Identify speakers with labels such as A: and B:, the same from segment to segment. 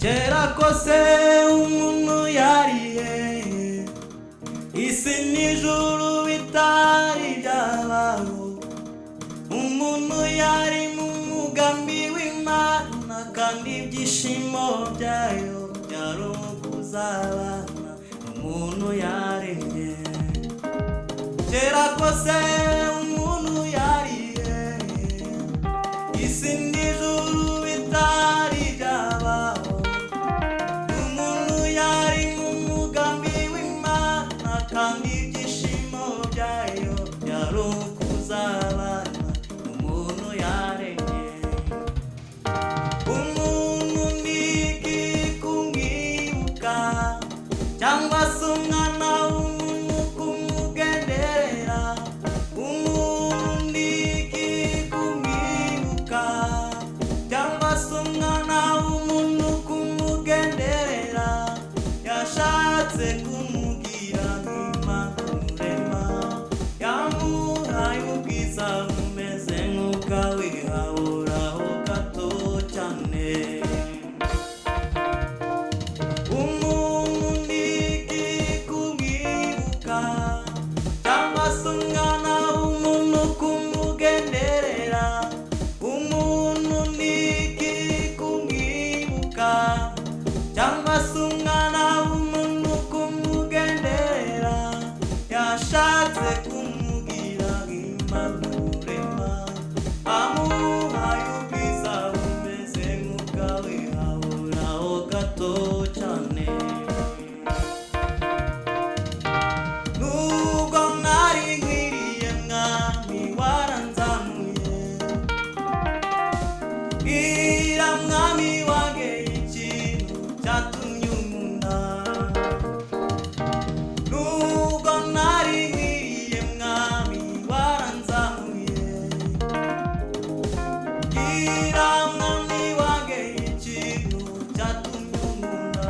A: kera kose umuntu yariye isi n'ijuru bitari byabaho. Umuntu yari mu mugambi w'Imana kandi ibyishimo byayo byari ukuzabana umuntu yaremye. Kera kose umuntu yariye isi n'ijuru bitari byabaho. Umuntu yari mu mugambi w'Imana kandi ibyishimo byayo byari ukuzabana umuntu yaremye. Umuntu ni iki kumwibuka cyangwa se umwana w'umuntu kumugenderera? Umuntu ni iki kumwibuka cyangwa se umwana w'umuntu kumugenderera? Yashatse kumugira nk'Imana umurema, yamuhaye ubwiza bumeze nk'ubwawe haburaho gato cyane. Umuntu ni iki kumwibuka cyangwa se umwana w'umuntu kumugenderera? Umuntu ni iki kumwibuka cyangwa se umwana w'umuntu kumugenderera? Yashatse kumugira nk'Imana umurema, amuhaye ubwiza bumeze nk'ubwawe haburaho gato cyane. Nubwo nari nkwiriye mwami waranzamuye, bwira mwami wanjye ikintu cyatumye unkunda. Nubwo nari nkwiriye mwami waranzamuye, bwira mwami wanjye ikintu cyatumye unkunda.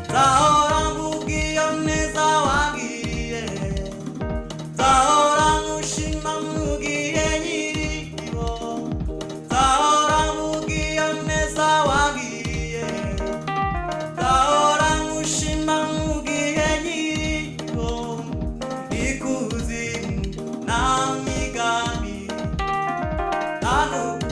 A: Nzahora mvuga iyo neza wangiriye, nzahora nkushima mu gihe nkiriho. Nzahora mvuga iyo neza wangiriye, nzahora nkushima mu gihe nkiriho. Ikuzimu nta migambi, nta n'ubwo